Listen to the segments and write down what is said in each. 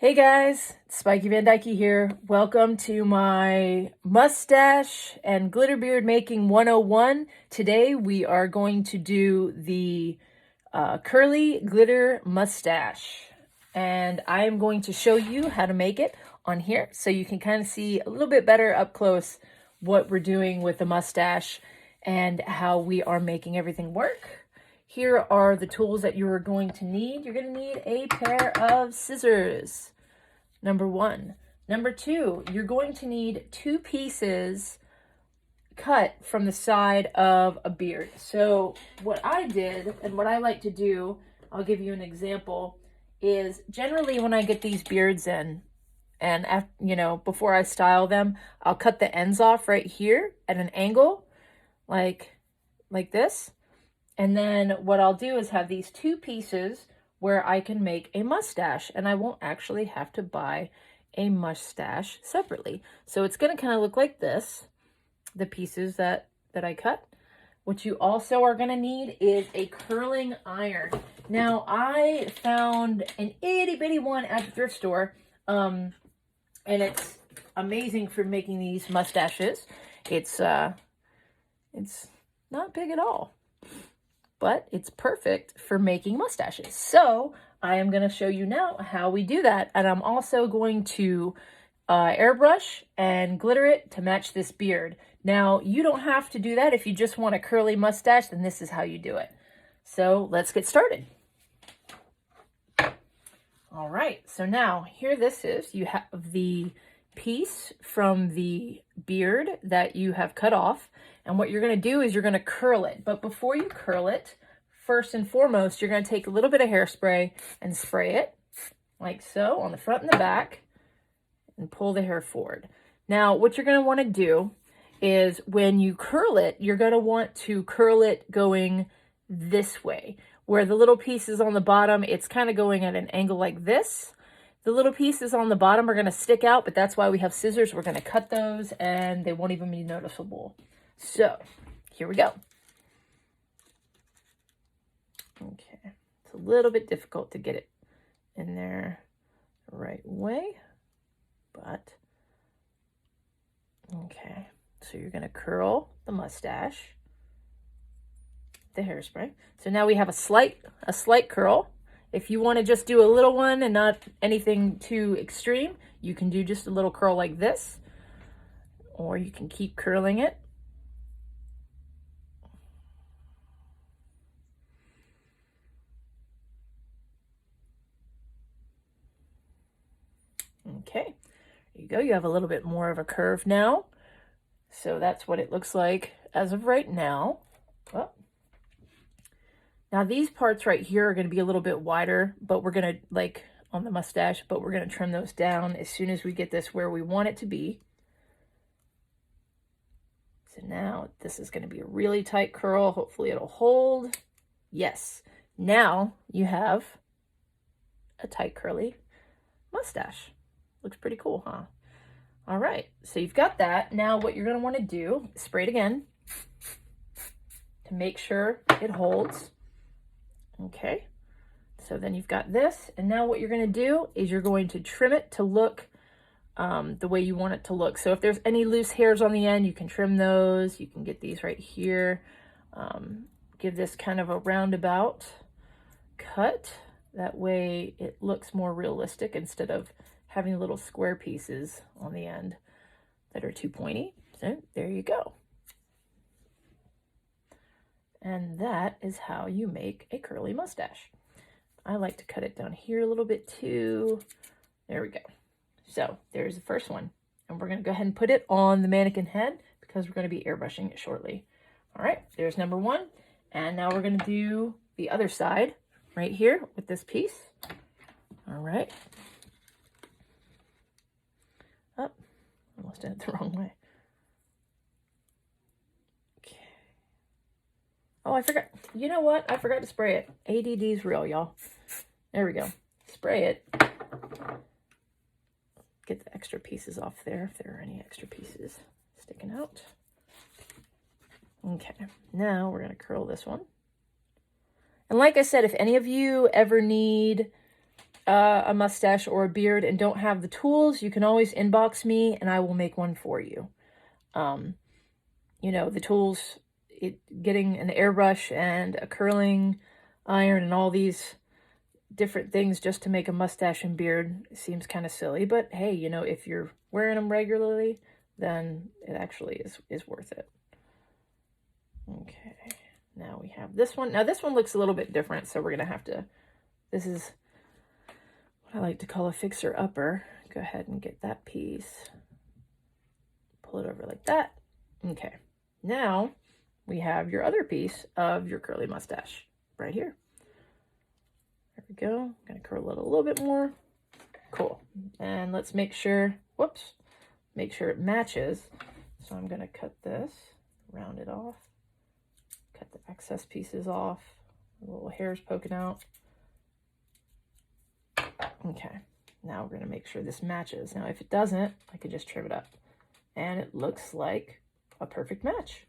Hey guys, it's Spikey Van Dykey here. Welcome to my mustache and glitter beard making 101. Today we are going to do the curly glitter mustache. And I am going to show you how to make it on here so you can kind of see a little bit better up close what we're doing with the mustache and how we are making everything work. Here are the tools that you are going to need. You're going to need a pair of scissors, number one. Number two, you're going to need 2 pieces cut from the side of a beard. So what I did and what I like to do, I'll give you an example, is generally when I get these beards in, and after, before I style them, I'll cut the ends off right here at an angle, like this. And then what I'll do is have these 2 pieces where I can make a mustache, and I won't actually have to buy a mustache separately. So it's going to kind of look like this, the pieces that I cut. What you also are going to need is a curling iron. Now, I found an itty bitty one at the thrift store, and it's amazing for making these mustaches. It's not big at all, but it's perfect for making mustaches. So I am going to show you now how we do that. And I'm also going to airbrush and glitter it to match this beard. Now, you don't have to do that. If you just want a curly mustache, then this is how you do it. So let's get started. All right, so now here this is. You have the piece from the beard that you have cut off. And what you're going to do is you're going to curl it. But before you curl it, first and foremost, you're going to take a little bit of hairspray and spray it like so on the front and the back and pull the hair forward. Now, what you're going to want to do is when you curl it, you're going to want to curl it going this way, where the little pieces on the bottom, it's kind of going at an angle like this. The little pieces on the bottom are going to stick out, but that's why we have scissors. We're going to cut those and they won't even be noticeable. So here we go. Okay, it's a little bit difficult to get it in there the right way, but okay. So you're going to curl the mustache, the hairspray. So now we have a slight curl. If you want to just do a little one and not anything too extreme, you can do just a little curl like this, or you can keep curling it. Okay, there you go. You have a little bit more of a curve now. So that's what it looks like as of right now. Well, now these parts right here are going to be a little bit wider, but we're going to, like on the mustache, but we're going to trim those down as soon as we get this where we want it to be. So now this is going to be a really tight curl. Hopefully it'll hold. Yes. Now you have a tight curly mustache. Looks pretty cool, huh? All right, so you've got that. Now what you're going to want to do is spray it again to make sure it holds. Okay, so then you've got this, and now what you're going to do is you're going to trim it to look the way you want it to look. So if there's any loose hairs on the end, you can trim those. You can get these right here. Give this kind of a roundabout cut. That way it looks more realistic instead of having little square pieces on the end that are too pointy. So there you go. And that is how you make a curly mustache. I like to cut it down here a little bit too. There we go. So there's the first one. And we're going to go ahead and put it on the mannequin head because we're going to be airbrushing it shortly. All right, there's number one. And now we're going to do the other side right here with this piece. All right. Oh, almost did it the wrong way. Okay. Oh, I forgot. You know what? I forgot to spray it. ADD's real, y'all. There we go. Spray it. Get the extra pieces off there if there are any extra pieces sticking out. Okay, now we're going to curl this one. And like I said, if any of you ever need a mustache or a beard and don't have the tools, you can always inbox me and I will make one for you. You know, the tools, getting an airbrush and a curling iron and all these different things just to make a mustache and beard seems kind of silly, but hey, you know, if you're wearing them regularly, then it actually is worth it. Okay, now we have this one. Now this one looks a little bit different, so we're gonna have to, this is what I like to call a fixer-upper. Go ahead and get that piece, pull it over like that. Okay, now we have your other piece of your curly mustache right here. There we go. I'm gonna curl it a little bit more. Cool. And let's make sure, whoops, make sure it matches. So I'm gonna cut this, round it off, cut the excess pieces off, little hairs poking out. Okay, now we're gonna make sure this matches. Now if it doesn't, I can just trim it up. And it looks like a perfect match.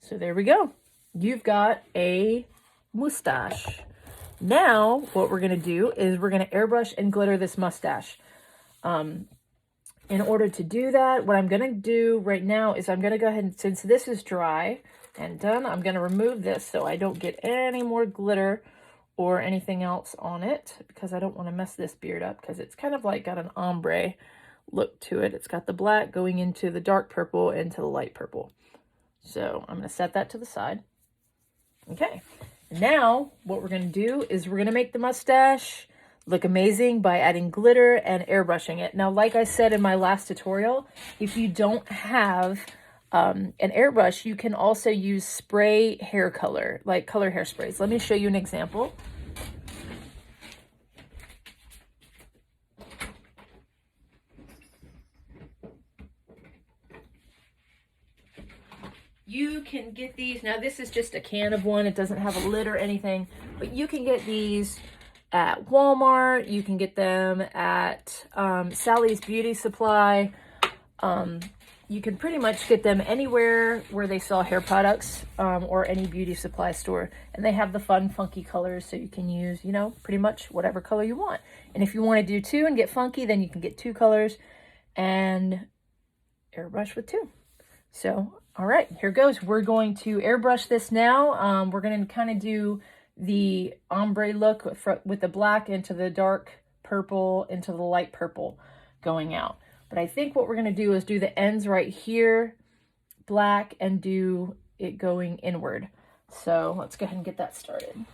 So there we go. You've got a mustache. Now, what we're going to do is we're going to airbrush and glitter this mustache. In order to do that, what I'm going to do right now is I'm going to go ahead and, since this is dry and done, I'm going to remove this so I don't get any more glitter or anything else on it, because I don't want to mess this beard up, because it's kind of like got an ombre look to it. It's got the black going into the dark purple into the light purple. So I'm going to set that to the side. Okay. Now, what we're going to do is we're going to make the mustache look amazing by adding glitter and airbrushing it. Now, like I said in my last tutorial, if you don't have an airbrush, you can also use spray hair color, like color hairsprays. Let me show you an example. You can get these, now this is just a can of one, it doesn't have a lid or anything, but you can get these at Walmart, you can get them at Sally's Beauty Supply. You can pretty much get them anywhere where they sell hair products, or any beauty supply store. And they have the fun, funky colors, so you can use, you know, pretty much whatever color you want. And if you want to do two and get funky, then you can get two colors and airbrush with two. So, all right, here goes. We're going to airbrush this now. We're going to kind of do the ombre look with the black into the dark purple into the light purple going out. But I think what we're going to do is do the ends right here black and do it going inward. So let's go ahead and get that started.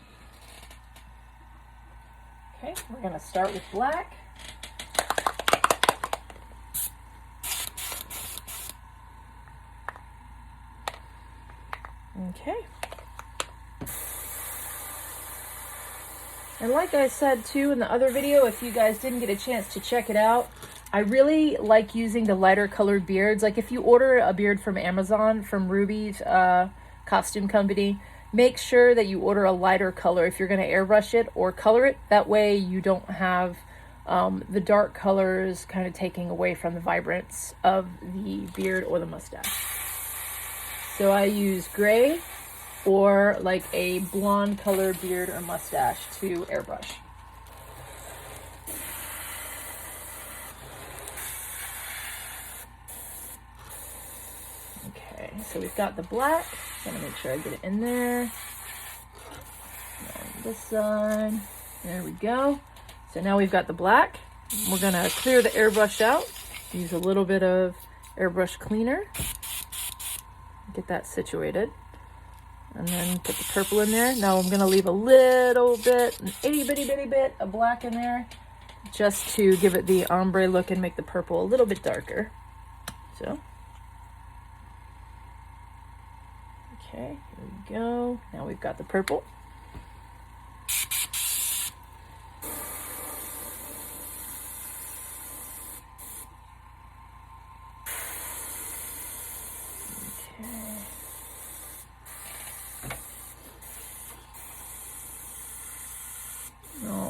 Okay, we're going to start with black. Okay. And like I said too in the other video, if you guys didn't get a chance to check it out, I really like using the lighter colored beards. Like if you order a beard from Amazon, from Ruby's costume company, make sure that you order a lighter color if you're going to airbrush it or color it. That way you don't have the dark colors kind of taking away from the vibrance of the beard or the mustache. So I use gray or like a blonde colored beard or mustache to airbrush. Okay, so we've got the black. I'm gonna make sure I get it in there. And this side. There we go. So now we've got the black. We're gonna clear the airbrush out. Use a little bit of airbrush cleaner. Get that situated. And then put the purple in there. Now I'm gonna leave a little bit, an itty bitty bit of black in there, just to give it the ombre look and make the purple a little bit darker. So, okay, here we go. Now we've got the purple.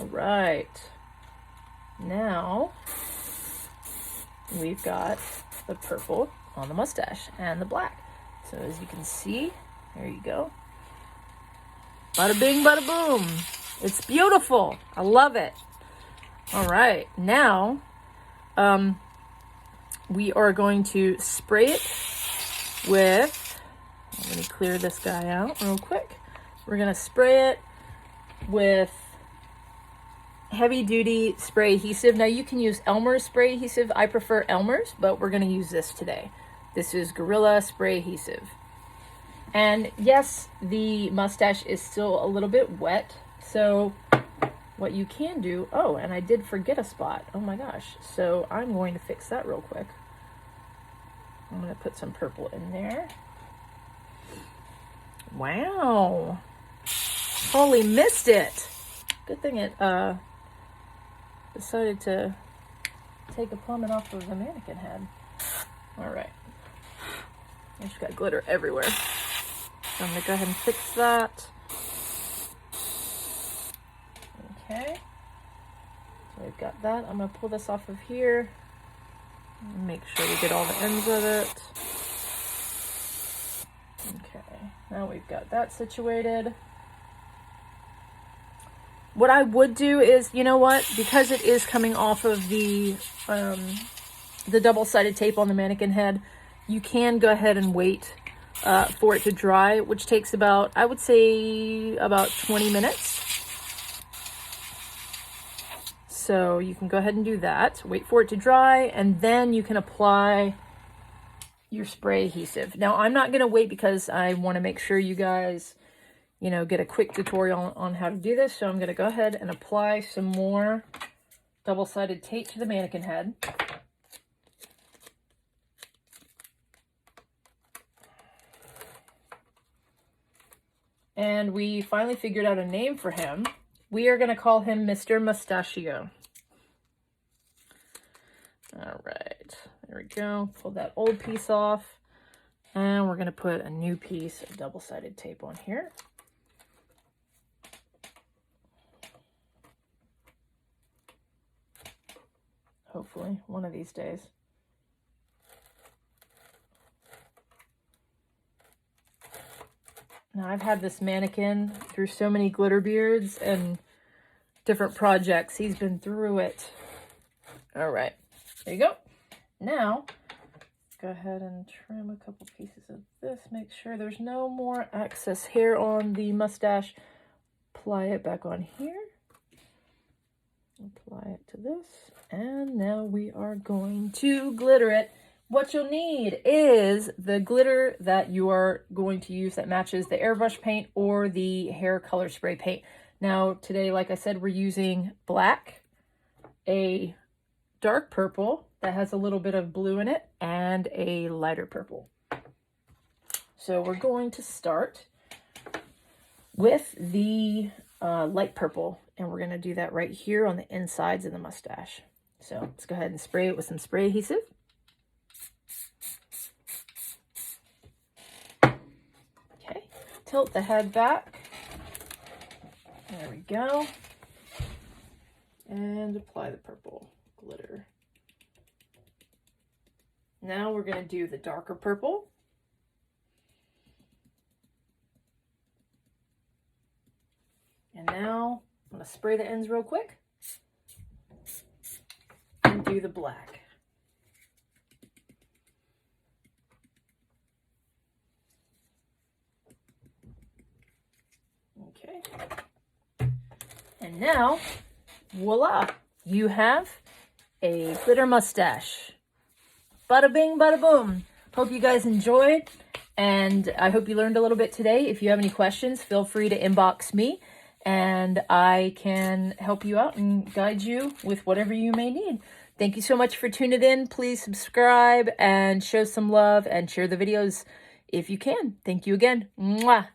Right, now we've got the purple on the mustache and the black. So as you can see, there you go. Bada bing, bada boom. It's beautiful. I love it. All right, now we are going to spray it with, let me clear this guy out real quick. We're going to spray it with heavy duty spray adhesive. Now you can use Elmer's spray adhesive. I prefer Elmer's, but we're going to use this today. This is Gorilla spray adhesive. And yes, the mustache is still a little bit wet. So what you can do, oh, and I did forget a spot. Oh my gosh. So I'm going to fix that real quick. I'm going to put some purple in there. Wow. Holy missed it. Good thing it decided to take a plummet off of the mannequin head. All right. I just got glitter everywhere. So I'm going to go ahead and fix that. Okay. So we've got that. I'm going to pull this off of here. Make sure we get all the ends of it. Okay. Now we've got that situated. What I would do is, you know what? Because it is coming off of the double-sided tape on the mannequin head, you can go ahead and wait for it to dry, which takes about, I would say, about 20 minutes. So you can go ahead and do that. Wait for it to dry, and then you can apply your spray adhesive. Now, I'm not going to wait because I want to make sure you guys, you know, get a quick tutorial on how to do this. So I'm going to go ahead and apply some more double-sided tape to the mannequin head. And we finally figured out a name for him. We are going to call him Mr. Mustachio. All right, there we go. Pull that old piece off. And we're going to put a new piece of double-sided tape on here. Hopefully, one of these days. Now, I've had this mannequin through so many glitter beards and different projects. He's been through it. All right, there you go. Now, go ahead and trim a couple pieces of this. Make sure there's no more excess hair on the mustache. Apply it back on here. Apply it to this. And now we are going to glitter it. What you'll need is the glitter that you are going to use that matches the airbrush paint or the hair color spray paint. Now today, like I said, we're using black, a dark purple that has a little bit of blue in it, and a lighter purple. So we're going to start with the light purple, and we're going to do that right here on the insides of the mustache. So let's go ahead and spray it with some spray adhesive. Okay, tilt the head back. There we go. And apply the purple glitter. Now we're going to do the darker purple. And now I'm going to spray the ends real quick and do the black. Okay. And now, voila, you have a glitter mustache. Bada bing, bada boom. Hope you guys enjoyed, and I hope you learned a little bit today. If you have any questions, feel free to inbox me, and I can help you out and guide you with whatever you may need. Thank you so much for tuning in. Please subscribe and show some love and share the videos if you can. Thank you again. Mwah.